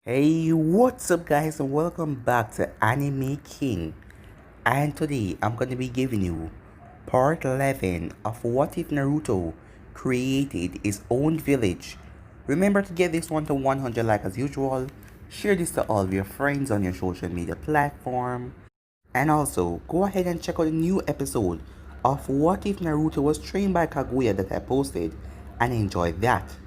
Hey, what's up guys and welcome back to Anime King. And today I'm going to be giving you part 11 of what if Naruto created his own village. Remember to get this one to 100 like as usual. Share this to all of your friends on your social media platform. And also go ahead and check out a new episode of what if Naruto was trained by Kaguya that I posted and enjoy that.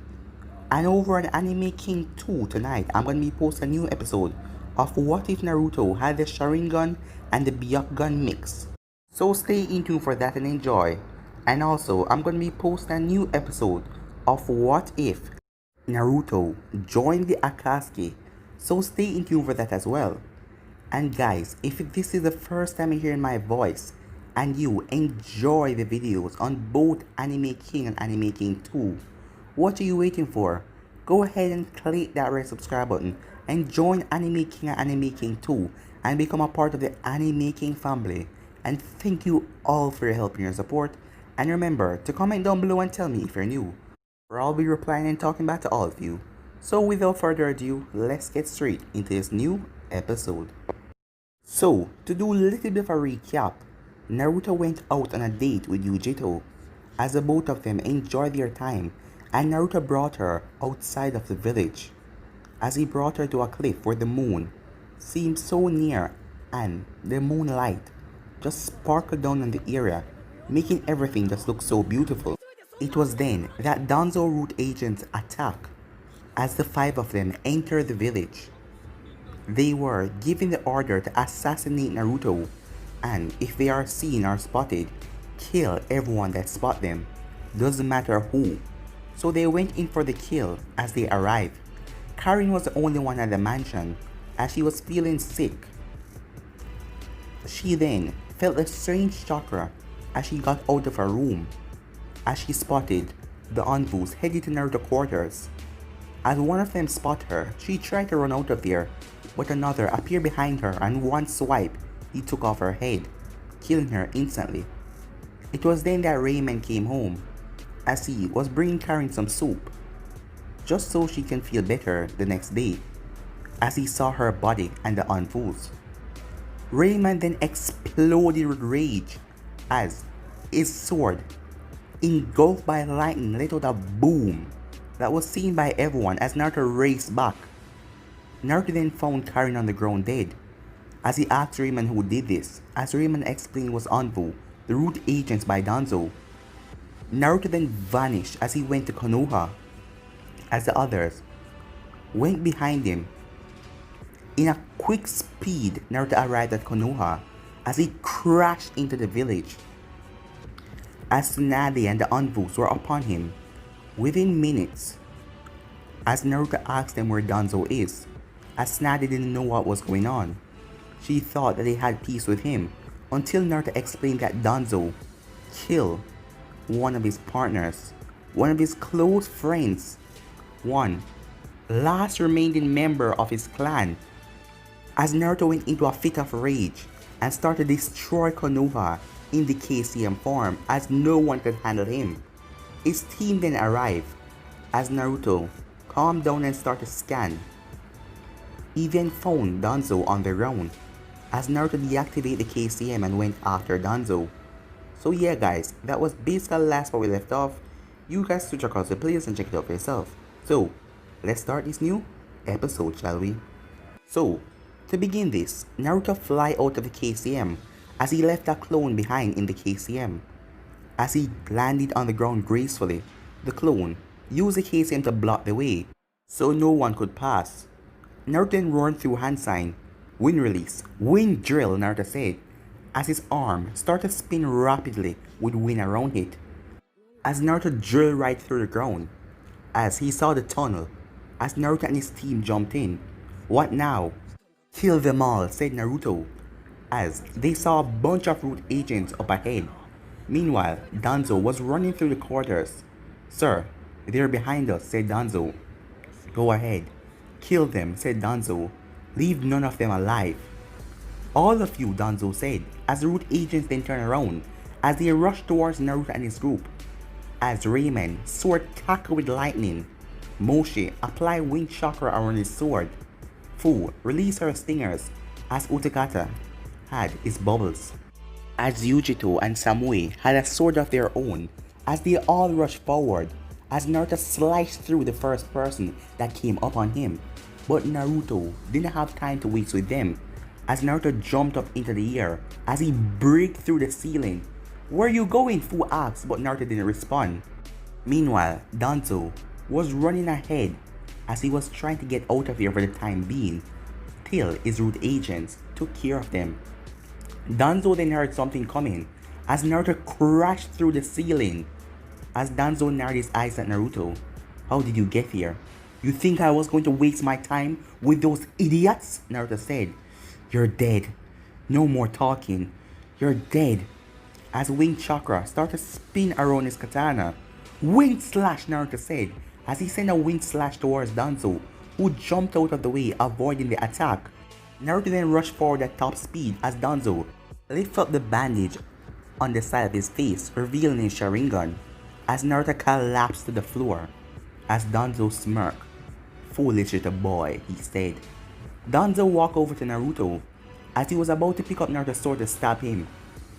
And over on Anime King 2 tonight, I'm going to be posting a new episode of What If Naruto had the Sharingan and the Byakugan mix. So stay in tune for that and enjoy. And also, I'm going to be posting a new episode of What If Naruto joined the Akatsuki. So stay in tune for that as well. And guys, if this is the first time you're hearing my voice and you enjoy the videos on both Anime King and Anime King 2, what are you waiting for? Go ahead and click that red subscribe button and join Anime King and Anime King 2 and become a part of the Anime King family. And thank you all for your help and your support. And remember to comment down below and tell me if you're new, where I'll be replying and talking back to all of you. So without further ado, let's get straight into this new episode. So, to do a little bit of a recap, Naruto went out on a date with Yujito, as the both of them enjoyed their time, and Naruto brought her outside of the village, as he brought her to a cliff where the moon seemed so near and the moonlight just sparkled down on the area, making everything just look so beautiful. It was then that Danzo root agents attacked as the five of them entered the village. They were given the order to assassinate Naruto, and if they are seen or spotted, kill everyone that spot them, doesn't matter who. So they went in for the kill as they arrived. Karin was the only one at the mansion as she was feeling sick. She then felt a strange chakra as she got out of her room, as she spotted the Anvus headed to Naruto quarters. As one of them spot her, she tried to run out of there, but another appeared behind her and one swipe, he took off her head, killing her instantly. It was then that Raymond came home, as he was bringing Karin some soup, just so she can feel better the next day, as he saw her body and the Anvus. Raymond then exploded with rage, as his sword, engulfed by lightning, let out a boom that was seen by everyone as Naruto raced back. Naruto then found Karin on the ground dead, as he asked Raymond who did this, as Raymond explained was Anvu, the root agents by Danzo. Naruto then vanished as he went to Konoha, as the others went behind him. In a quick speed, Naruto arrived at Konoha as he crashed into the village, as Tsunade and the Anvus were upon him within minutes. As Naruto asked them where Danzo is, as Tsunade didn't know what was going on. She thought that they had peace with him, until Naruto explained that Danzo killed one of his partners, one of his close friends, one last remaining member of his clan. As Naruto went into a fit of rage and started to destroy Konoha in the KCM form, as no one could handle him. His team then arrived, as Naruto calmed down and started to scan. He then found Danzo on the ground, as Naruto deactivated the KCM and went after Danzo. So yeah guys, that was basically the last part we left off. You guys should check out the playlist and check it out for yourself. So, let's start this new episode, shall we? So, to begin this, Naruto fly out of the KCM as he left a clone behind in the KCM. As he landed on the ground gracefully, the clone used the KCM to block the way, so no one could pass. Naruto then roared through hand sign, wind release, wind drill, Naruto said, as his arm started to spin rapidly with wind around it. As Naruto drilled right through the ground, as he saw the tunnel, as Naruto and his team jumped in. What now? Kill them all, said Naruto, as they saw a bunch of root agents up ahead. Meanwhile, Danzo was running through the quarters. Sir, they're behind us, said Danzo. Go ahead. Kill them, said Danzo. Leave none of them alive. All of you, Danzo said, as the root agents then turned around, as they rushed towards Naruto and his group. As Raymond, sword cackled with lightning, Moshe applied wind chakra around his sword, Fu released her stingers as Utakata had his bubbles. As Yujito and Samui had a sword of their own, as they all rushed forward, as Naruto sliced through the first person that came up on him. But Naruto didn't have time to waste with them, as Naruto jumped up into the air as he break through the ceiling. "Where you going?" Fu asked, but Naruto didn't respond. Meanwhile, Danzo was running ahead as he was trying to get out of here for the time being, till his root agents took care of them. Danzo then heard something coming as Naruto crashed through the ceiling. As Danzo narrowed his eyes at Naruto, "How did you get here? You think I was going to waste my time with those idiots?" Naruto said. "You're dead. No more talking. You're dead." As Wing Chakra started to spin around his katana. "Wind Slash," Naruto said as he sent a wind slash towards Danzo, who jumped out of the way, avoiding the attack. Naruto then rushed forward at top speed as Danzo lifted up the bandage on the side of his face, revealing his Sharingan. As Naruto collapsed to the floor, as Danzo smirked. "Foolish little boy," he said. Danzo walked over to Naruto as he was about to pick up Naruto's sword to stab him,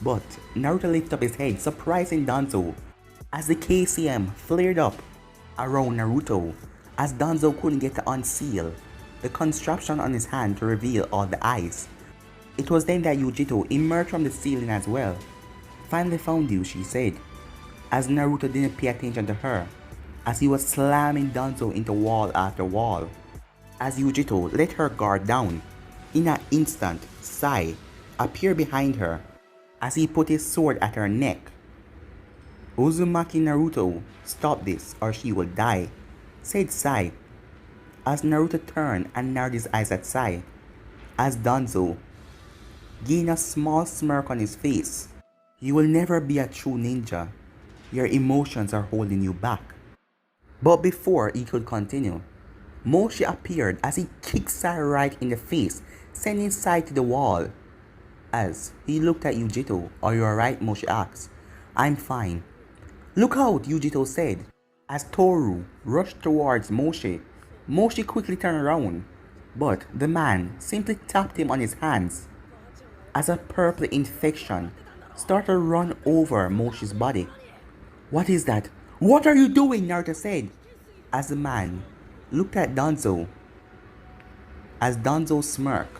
but Naruto lifted up his head, surprising Danzo as the KCM flared up around Naruto, as Danzo couldn't get to unseal the contraption on his hand to reveal all the eyes. It was then that Yujito emerged from the ceiling as well. "Finally found you," she said, as Naruto didn't pay attention to her, as he was slamming Danzo into wall after wall. As Yujito let her guard down, in an instant, Sai appeared behind her as he put his sword at her neck. "Uzumaki Naruto, stop this or she will die," said Sai, as Naruto turned and narrowed his eyes at Sai, as Danzo gained a small smirk on his face. "You will never be a true ninja. Your emotions are holding you back." But before he could continue, Moshi appeared as he kicked Sai right in the face, sending Sai to the wall. As he looked at Yujito, "Are you alright?" Moshi asked. "I'm fine." "Look out," Yujito said. As Toru rushed towards Moshi, Moshi quickly turned around, but the man simply tapped him on his hands as a purple infection started to run over Moshi's body. "What is that? What are you doing?" Naruto said, as the man looked at Danzo. As Danzo smirked,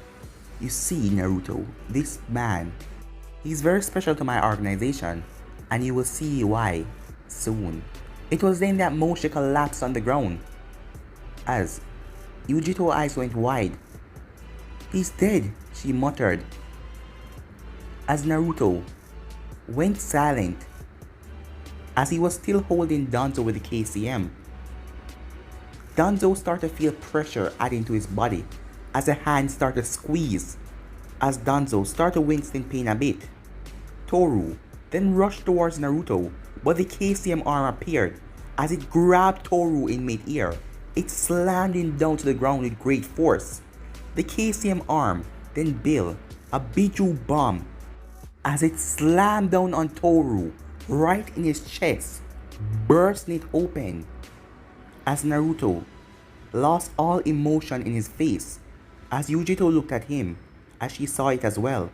"You see, Naruto, this man, he's very special to my organization, and you will see why soon." It was then that Moshi collapsed on the ground, as Yujito's eyes went wide. "He's dead," she muttered, as Naruto went silent, as he was still holding Danzo with the KCM. Danzo started to feel pressure adding to his body as a hand started to squeeze, as Danzo started wincing in pain a bit. Toru then rushed towards Naruto, but the KCM arm appeared. As it grabbed Toru in mid-air, it slammed him down to the ground with great force. The KCM arm then built a Biju bomb as it slammed down on Toru right in his chest, bursting it open. As Naruto lost all emotion in his face, as Yujito looked at him, as she saw it as well.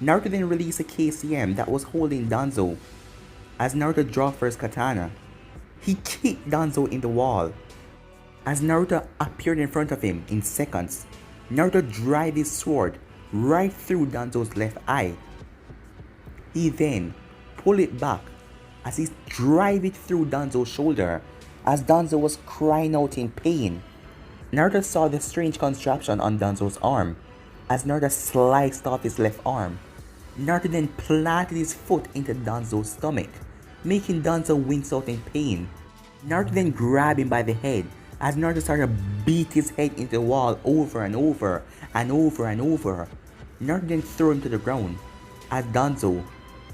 Naruto then released a KCM that was holding Danzo, as Naruto dropped for his katana. He kicked Danzo in the wall. As Naruto appeared in front of him in seconds, Naruto drive his sword right through Danzo's left eye. He then pulled it back as he drive it through Danzo's shoulder, as Danzo was crying out in pain. Naruto saw the strange contraption on Danzo's arm, as Naruto sliced off his left arm. Naruto then planted his foot into Danzo's stomach, making Danzo wince out in pain. Naruto then grabbed him by the head, as Naruto started to beat his head into the wall over and over and over and over. Naruto then threw him to the ground, as Danzo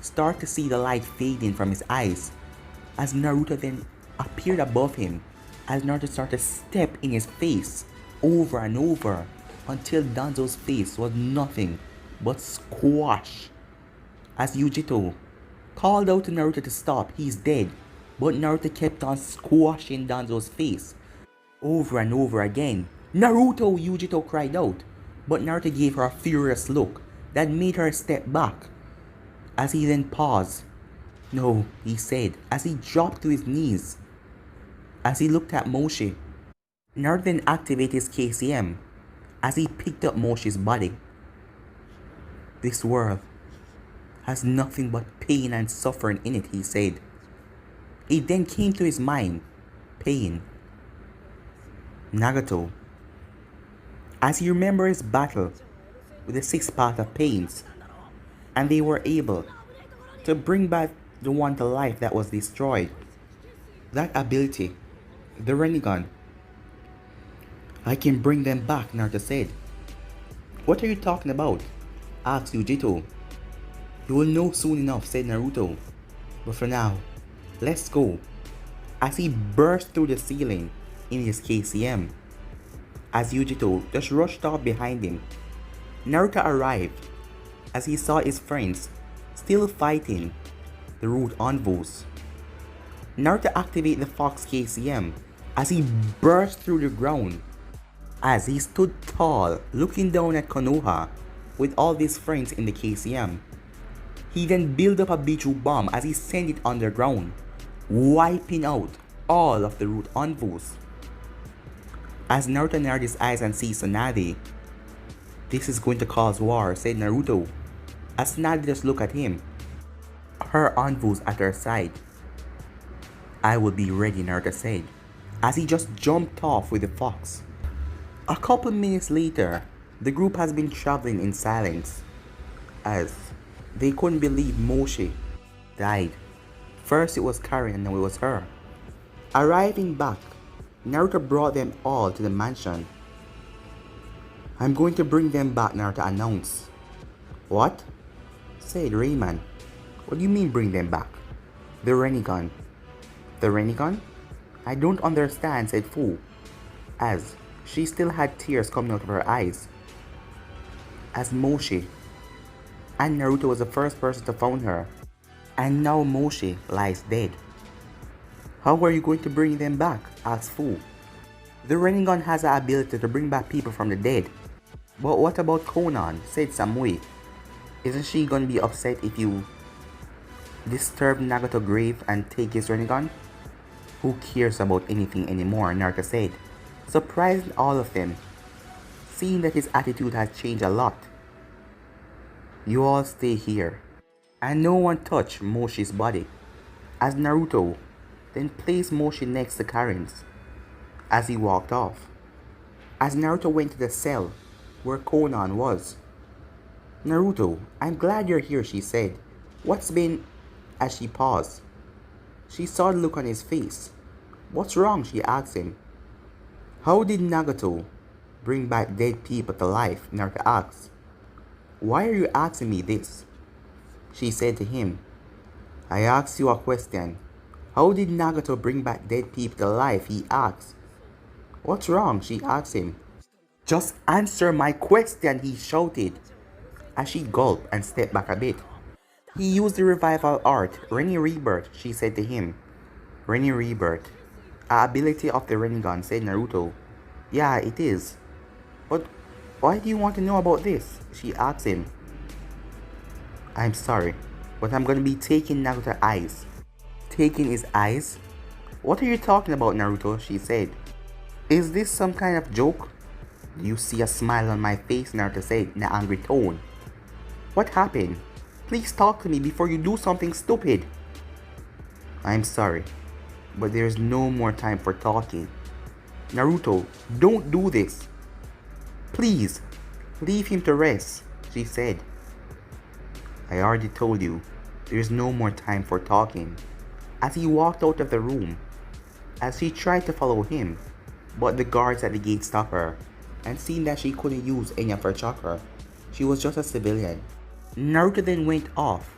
started to see the light fading from his eyes, as Naruto then appeared above him, as Naruto started to step in his face over and over until Danzo's face was nothing but squash. As Yujito called out to Naruto to stop, "He's dead," but Naruto kept on squashing Danzo's face over and over again Naruto! Yujito cried out, but Naruto gave her a furious look that made her step back, as he then paused. No, he said, as he dropped to his knees, as he looked at Moshi. Naruto then activated his KCM, as he picked up Moshi's body. This world has nothing but pain and suffering in it, he said. It then came to his mind, pain. Nagato. As he remembered his battle with the sixth path of pains, and they were able to bring back the one to life that was destroyed. That ability, the Rinnegan. I can bring them back, Naruto said. What are you talking about? Asked Yujito. You will know soon enough, said Naruto. But for now, let's go. As he burst through the ceiling in his KCM, as Yujito just rushed off behind him. Naruto arrived as he saw his friends still fighting the root envoys. Naruto activated the Fox KCM as he burst through the ground. As he stood tall looking down at Konoha with all his friends in the KCM. He then built up a Biju bomb as he sent it underground, wiping out all of the root envoys. As Naruto narrowed his eyes and sees Tsunade, this is going to cause war, said Naruto. As Tsunade just looked at him, her envoys at her side. I will be ready, Naruto said, as he just jumped off with the fox. A couple minutes later, the group has been traveling in silence, as they couldn't believe Moshi died. First it was Karen and now it was her. Arriving back, Naruto brought them all to the mansion. I'm going to bring them back, Naruto announced. What? Said Rayman. What do you mean bring them back? The Rinnegan. The Rinnegan? I don't understand, said Fu, as she still had tears coming out of her eyes. As Moshi and Naruto was the first person to find her, and now Moshi lies dead. How are you going to bring them back? Asked Fu. The Rinnegan has the ability to bring back people from the dead. But what about Conan? Said Samui. Isn't she gonna be upset if you disturb Nagato's grave and take his Rinnegan? Who cares about anything anymore? Naruto said, surprising all of them, seeing that his attitude has changed a lot. You all stay here, and no one touch Moshi's body, as Naruto then placed Moshi next to Karen's as he walked off. As Naruto went to the cell where Conan was. Naruto, I'm glad you're here, she said. What's been... As she paused, she saw the look on his face. What's wrong? She asked him. How did Nagato bring back dead people to life? Naruto asked. Why are you asking me this? She said to him. I asked you a question. How did Nagato bring back dead people to life? He asked. What's wrong? She asked him. Just answer my question, he shouted, as she gulped and stepped back a bit. He used the revival art, Rinne Rebirth, she said to him. Rinne Rebirth, a ability of the Rinnegan, said Naruto. Yeah, it is. But why do you want to know about this? She asked him. I'm sorry, but I'm gonna be taking Naruto's eyes. Taking his eyes? What are you talking about, Naruto? She said. Is this some kind of joke? Do you see a smile on my face? Naruto said in an angry tone. What happened? Please talk to me before you do something stupid. I'm sorry, but there's no more time for talking. Naruto, don't do this. Please, leave him to rest, she said. I already told you, there's no more time for talking. As he walked out of the room, as she tried to follow him, but the guards at the gate stopped her, and seeing that she couldn't use any of her chakra, she was just a civilian. Naruto then went off,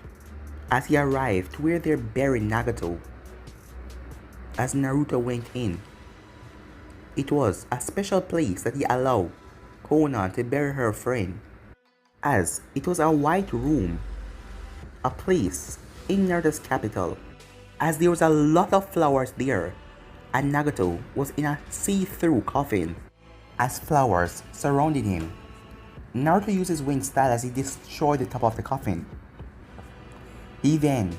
as he arrived to where they buried Nagato. As Naruto went in, it was a special place that he allowed Konan to bury her friend, as it was a white room, a place in Naruto's capital, as there was a lot of flowers there, and Nagato was in a see-through coffin. as flowers surrounded him. Naruto used his wing style as he destroyed the top of the coffin. He then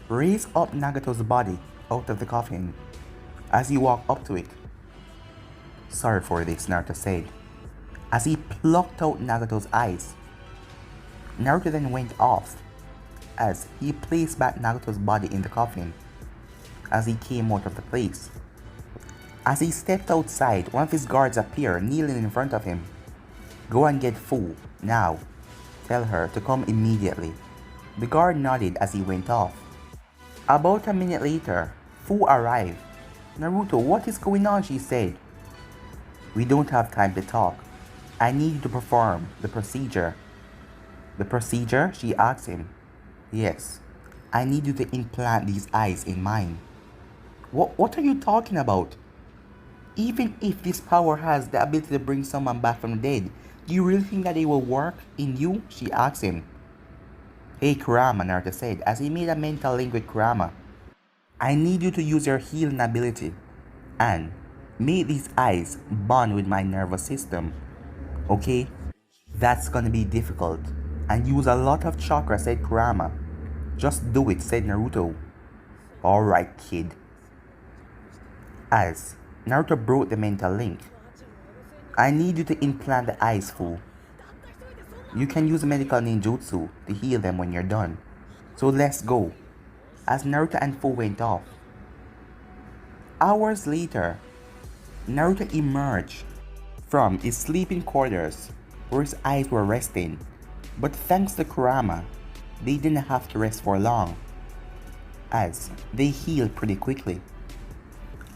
raised up Nagato's body out of the coffin as he walked up to it. Sorry for this, Naruto said, as he plucked out Nagato's eyes. Naruto then went off as he placed back Nagato's body in the coffin as he came out of the place. As he stepped outside, one of his guards appeared, kneeling in front of him. Go and get Fu, now. Tell her to come immediately. The guard nodded as he went off. About a minute later, Fu arrived. Naruto, what is going on? She said. We don't have time to talk. I need you to perform the procedure. The procedure? She asked him. Yes. I need you to implant these eyes in mine. What are you talking about? Even if this power has the ability to bring someone back from the dead, do you really think that it will work in you? She asked him. Hey Kurama, Naruto said as he made a mental link with Kurama. I need you to use your healing ability and make these eyes bond with my nervous system. Okay? That's gonna be difficult and use a lot of chakra, said Kurama. Just do it, said Naruto. Alright, kid. As Naruto broke the mental link. I need you to implant the eyes, Fu. You can use medical ninjutsu to heal them when you're done. So let's go. As Naruto and Fu went off. Hours later, Naruto emerged from his sleeping quarters where his eyes were resting. But thanks to Kurama, they didn't have to rest for long, as they healed pretty quickly.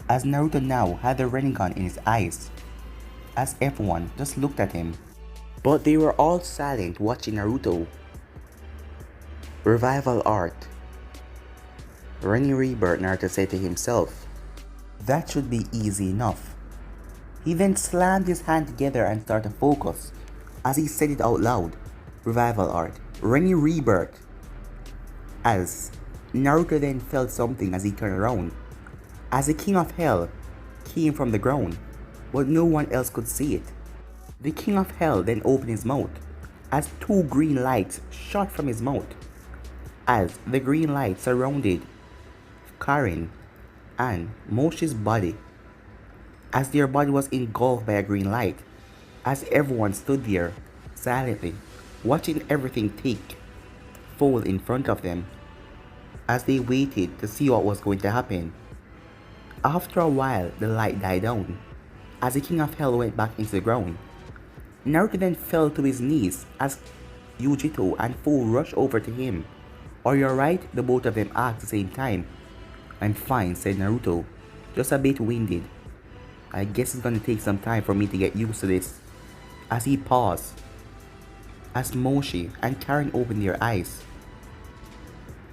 As Naruto now had the Rinnegan in his eyes, as everyone just looked at him. But they were all silent watching Naruto. Revival art. Rinnegan rebirth, Naruto said to himself. That should be easy enough. He then slammed his hand together and started to focus as he said it out loud. Revival art. Rinnegan rebirth. As Naruto then felt something as he turned around. As the King of Hell came from the ground, but no one else could see it. The King of Hell then opened his mouth as two green lights shot from his mouth. As the green light surrounded Karin and Moshi's body, as their body was engulfed by a green light, as everyone stood there silently watching everything take fold in front of them as they waited to see what was going to happen. After a while, the light died down as the King of Hell went back into the ground. Naruto then fell to his knees as Yujito and Fu rushed over to him. Are you alright? The both of them asked at the same time. I'm fine, said Naruto, just a bit winded. I guess it's gonna take some time for me to get used to this. As he paused, as Moshi and Karin opened their eyes,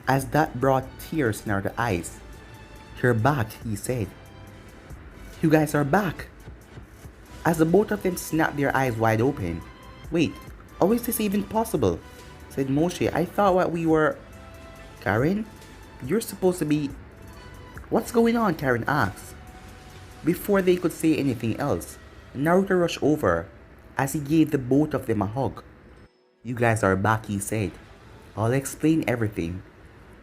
as that brought tears in Naruto's eyes. You're back, he said. You guys are back. As the both of them snapped their eyes wide open. Wait, how is this even possible? Said Moshi. I thought what we were... Karin? You're supposed to be... What's going on? Karin asked. Before they could say anything else, Naruto rushed over as he gave the both of them a hug. You guys are back, he said. I'll explain everything.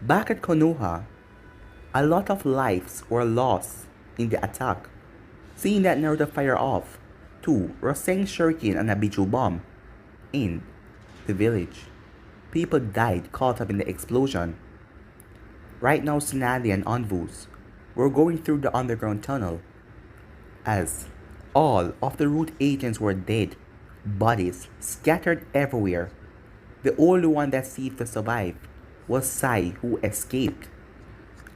Back at Konoha, a lot of lives were lost in the attack. Seeing that Naruto fired off two Rasen Shuriken and a Biju bomb in the village, people died caught up in the explosion. Right now, Tsunade and Anvus were going through the underground tunnel as all of the root agents were dead, bodies scattered everywhere. The only one that seemed to survive was Sai, who escaped,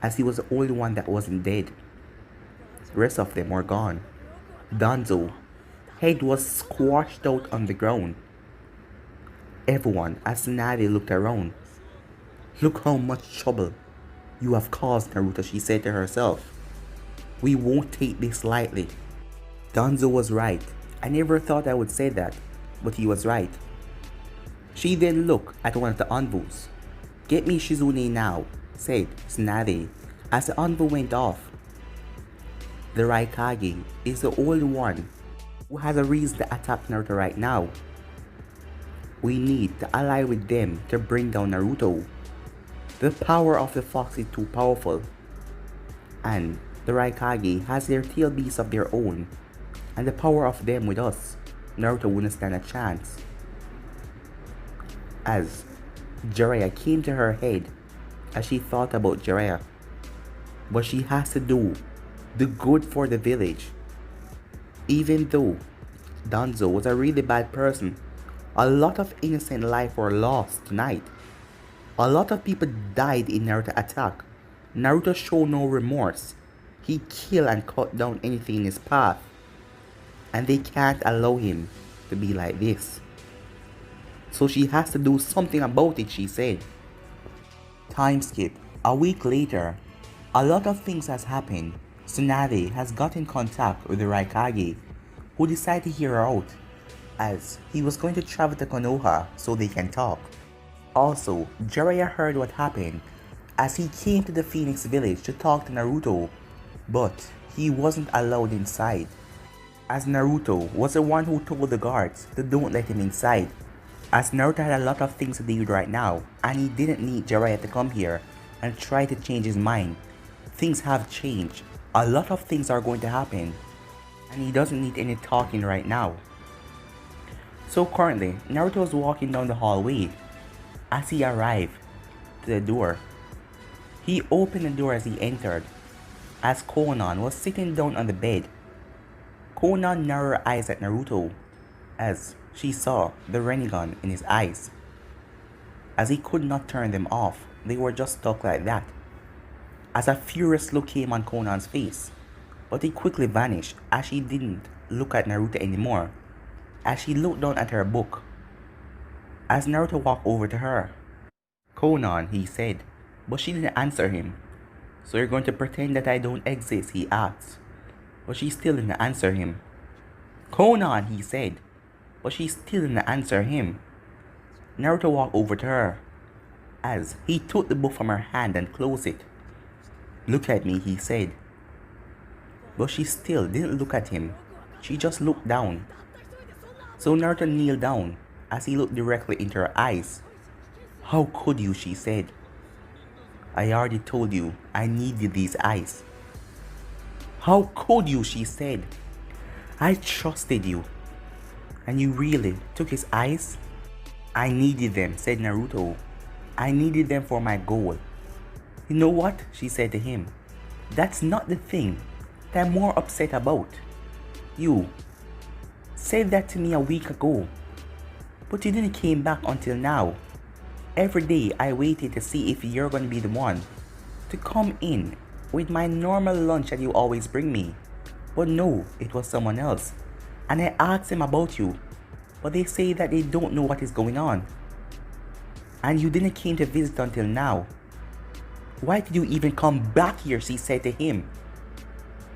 as he was the only one that wasn't dead. The rest of them were gone. Danzo head was squashed out on the ground. Everyone, as Tsunade looked around. Look how much trouble you have caused, Naruto, she said to herself. We won't take this lightly. Danzo was right. I never thought I would say that, but he was right. She then looked at one of the envoys. Get me Shizune now, said Tsunade, as the envoy went off. The Raikage is the only one who has a reason to attack Naruto right now. We need to ally with them to bring down Naruto. The power of the fox is too powerful. And the Raikage has their tail beasts of their own. And the power of them with us, Naruto wouldn't stand a chance. As Jiraiya came to her head as she thought about Jiraiya. But she has to do the good for the village. Even though Danzo was a really bad person, a lot of innocent lives were lost tonight. A lot of people died in Naruto attack. Naruto showed no remorse. He killed and cut down anything in his path. And they can't allow him to be like this. So she has to do something about it, she said. Time skip. A week later, a lot of things has happened. Tsunade has got in contact with the Raikage, who decided to hear her out, as he was going to travel to Konoha so they can talk. Also, Jiraiya heard what happened as he came to the Phoenix village to talk to Naruto, but he wasn't allowed inside, as Naruto was the one who told the guards to don't let him inside, as Naruto had a lot of things to deal with right now and he didn't need Jiraiya to come here and try to change his mind. Things have changed. A lot of things are going to happen and he doesn't need any talking right now. So currently, Naruto is walking down the hallway as he arrived to the door. He opened the door as he entered, as Konan was sitting down on the bed. Konan narrowed her eyes at Naruto as she saw the Rinnegan in his eyes. As he could not turn them off, they were just stuck like that. As a furious look came on Konan's face, but it quickly vanished as she didn't look at Naruto anymore, as she looked down at her book. As Naruto walked over to her, "Konan," he said, but she didn't answer him. "So you're going to pretend that I don't exist?" he asked, but she still didn't answer him. "Konan," he said, but she still didn't answer him. Naruto walked over to her, as he took the book from her hand and closed it. "Look at me," he said, but she still didn't look at him. She just looked down. So Naruto kneeled down as he looked directly into her eyes. "How could you?" she said. "I already told you I needed these eyes." "How could you?" she said. "I trusted you. And you really took his eyes?" "I needed them," said Naruto. "I needed them for my goal." "You know what?" she said to him. "That's not the thing that I'm more upset about. You said that to me a week ago, but you didn't came back until now. Every day I waited to see if you're going to be the one to come in with my normal lunch that you always bring me. But no, it was someone else. And I asked them about you, but they say that they don't know what is going on. And you didn't came to visit until now. Why did you even come back here?" she said to him.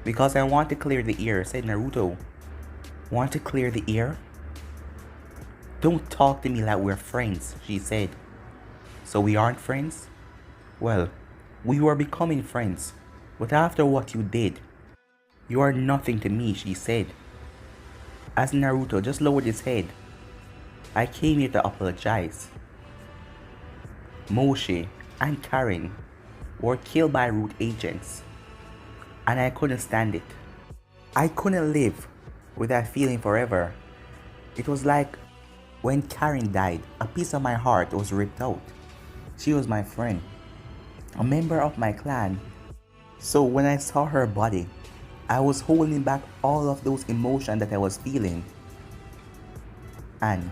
"Because I want to clear the air," said Naruto. "Want to clear the air?" "Don't talk to me like we're friends," she said. "So we aren't friends?" "Well, we were becoming friends, but after what you did, you are nothing to me," she said. As Naruto just lowered his head, "I came here to apologize. Moshe and Karen were killed by root agents, and I couldn't stand it. I couldn't live with that feeling forever. It was like when Karen died, a piece of my heart was ripped out. She was my friend, a member of my clan. So when I saw her body, I was holding back all of those emotions that I was feeling. And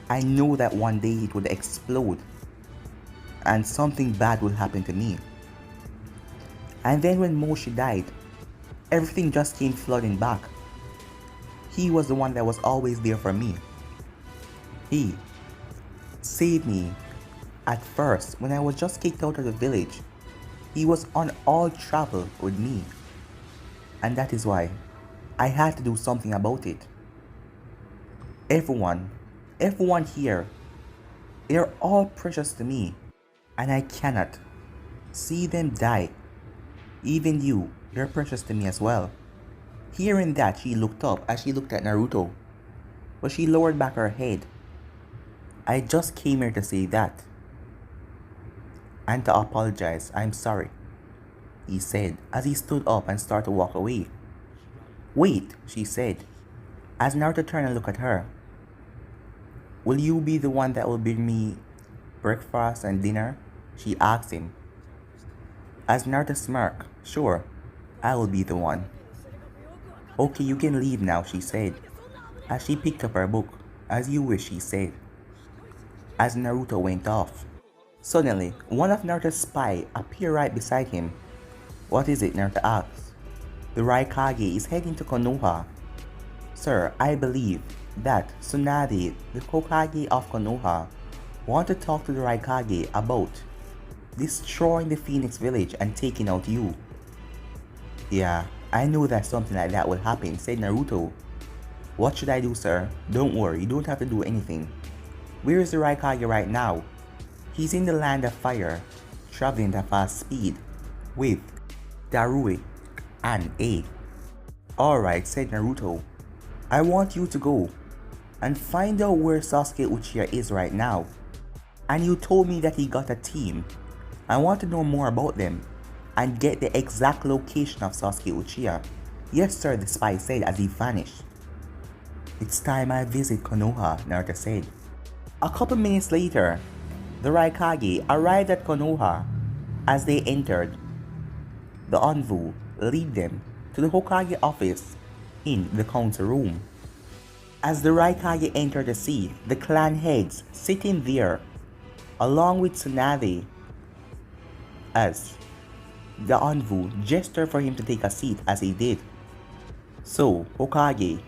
I know that one day it would explode and something bad would happen to me. And then when Moshe died, everything just came flooding back. He was the one that was always there for me. He saved me at first when I was just kicked out of the village. He was on all travel with me. And that is why I had to do something about it. Everyone here, they're all precious to me, and I cannot see them die. Even you, you're precious to me as well. Hearing that, she looked up as she looked at Naruto, but she lowered back her head. I just came here to say that. And to apologize, I'm sorry, he said as he stood up and started to walk away. Wait, she said, as Naruto turned and looked at her. Will you be the one that will bring me breakfast and dinner? She asked him. As Naruto smirked, sure, I will be the one. Okay, you can leave now, she said, as she picked up her book. As you wish, she said, as Naruto went off. Suddenly, one of Naruto's spies appeared right beside him. What is it? Naruto asked. The Raikage is heading to Konoha. Sir, I believe that Tsunade, the Hokage of Konoha, want to talk to the Raikage about destroying the Phoenix village and taking out you. Yeah, I knew that something like that would happen, said Naruto. What should I do, sir? Don't worry, you don't have to do anything. Where is the Raikage right now? He's in the land of fire, traveling at fast speed, with Darui and A. Alright, said Naruto. I want you to go and find out where Sasuke Uchiha is right now. And you told me that he got a team. I want to know more about them and get the exact location of Sasuke Uchiha. Yes sir, the spy said as he vanished. It's time I visit Konoha, Naruto said. A couple minutes later, the Raikage arrived at Konoha. As they entered, the Anvu led them to the Hokage office in the council room. As the Raikage entered the seat, the clan heads sitting there, along with Tsunade, as the Anvu gestured for him to take a seat as he did. So, Hokage,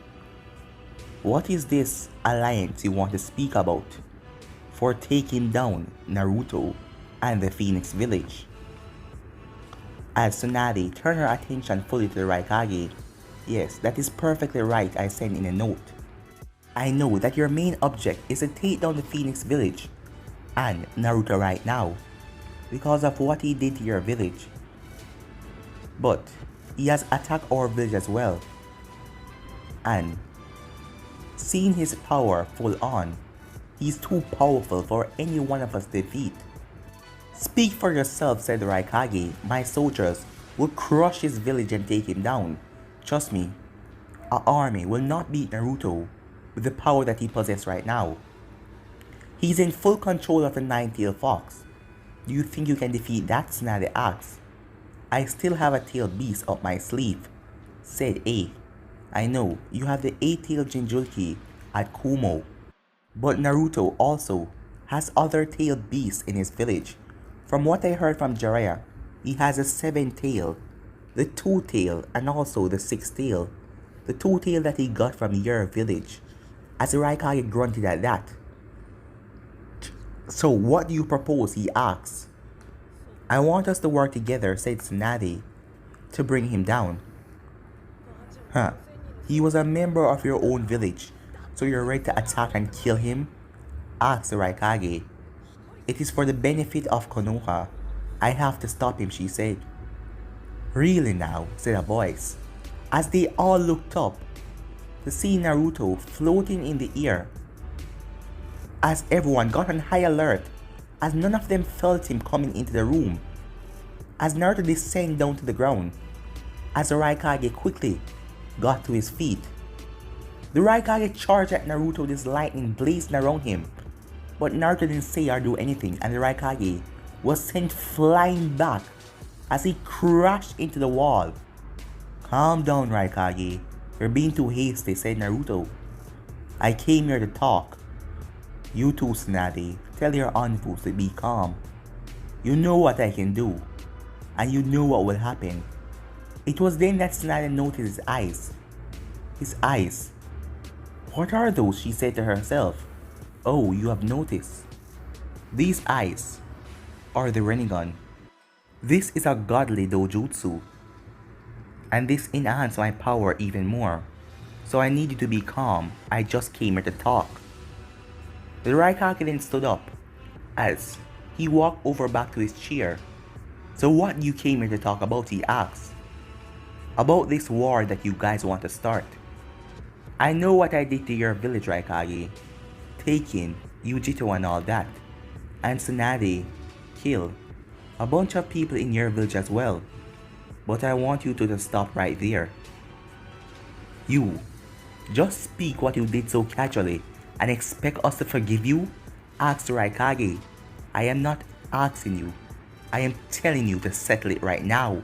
what is this alliance you want to speak about for taking down Naruto and the Phoenix village? As Tsunade turned her attention fully to the Raikage. Yes, that is perfectly right, I said in a note. I know that your main object is to take down the Phoenix village and Naruto right now because of what he did to your village. But he has attacked our village as well. And seeing his power full on, he's too powerful for any one of us to defeat. Speak for yourself, said the Raikage. My soldiers will crush his village and take him down. Trust me, our army will not beat Naruto with the power that he possesses right now. He's in full control of the nine-tailed fox. Do you think you can defeat that? Tsunade asked. I still have a tailed beast up my sleeve, said A. I know, you have the 8-tailed Jinchuriki at Kumo. But Naruto also has other tailed beasts in his village. From what I heard from Jiraiya, he has a 7-tail, the 2-tail, and also the 6-tail. The 2-tail that he got from your village. As the Raikage grunted at that. So what do you propose? He asked. I want us to work together, said Tsunade, to bring him down. Huh. He was a member of your own village, so you're ready to attack and kill him? Asked the Raikage. It is for the benefit of Konoha. I have to stop him, she said. Really now, said a voice, as they all looked up to see Naruto floating in the air. As everyone got on high alert, as none of them felt him coming into the room. As Naruto descended down to the ground, as the Raikage quickly got to his feet. The Raikage charged at Naruto, this lightning blazing around him. But Naruto didn't say or do anything, and the Raikage was sent flying back as he crashed into the wall. Calm down, Raikage. You're being too hasty, said Naruto. I came here to talk. You too, Tsunade. Tell your Anvus to be calm. You know what I can do, and you know what will happen. It was then that Tsunade noticed his eyes. His eyes. What are those? She said to herself. Oh, you have noticed. These eyes are the Rinnegan. This is a godly dojutsu, and this enhances my power even more. So I need you to be calm. I just came here to talk. The Raikage then stood up as he walked over back to his chair. So what you came here to talk about? He asked. about this war that you guys want to start. I know what I did to your village, Raikage. Taking Yujito and all that. And Tsunade kill a bunch of people in your village as well. But I want you to just stop right there. You just speak what you did so casually and expect us to forgive you? Ask the Raikage. I am not asking you. I am telling you to settle it right now.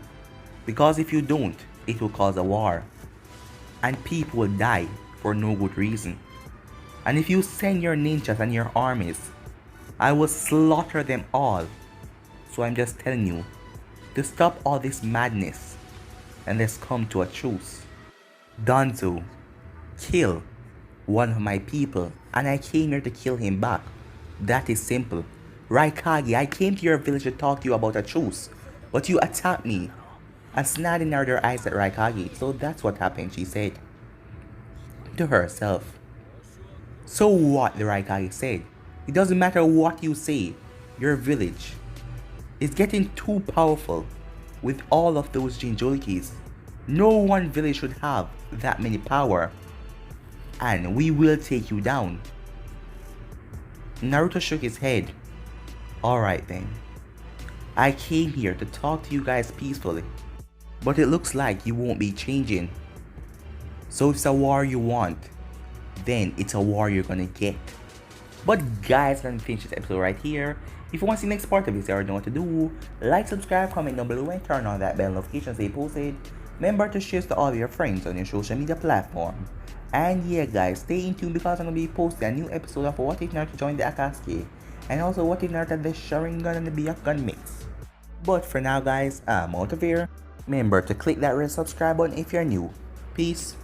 Because if you don't, it will cause a war. And people will die for no good reason. And if you send your ninjas and your armies, I will slaughter them all. So I'm just telling you to stop all this madness and let's come to a truce. Danzo kill one of my people and I came here to kill him back. That is simple. Raikage, I came to your village to talk to you about a truce, but you attacked me. And Tsunade narrowed her eyes at Raikage, so that's what happened, she said to herself. So what, the Raikage said. It doesn't matter what you say, your village is getting too powerful with all of those Jinchurikis. No one village should have that many power. And we will take you down. Naruto shook his head. Alright then. I came here to talk to you guys peacefully. But it looks like you won't be changing. So if it's a war you want, then it's a war you're gonna get. But guys, I'm gonna finish this episode right here. If you want to see the next part of this, you already know what to do. Like, subscribe, comment down below, and turn on that bell notification so you posted. Remember to share to all your friends on your social media platform. And yeah guys, stay in tune because I'm gonna be posting a new episode of What If Naruto Joined the Akatsuki, and also What If Naruto the Sharingan and the Byakugan mix. But for now guys, I'm out of here. Remember to click that red subscribe button if you're new. Peace.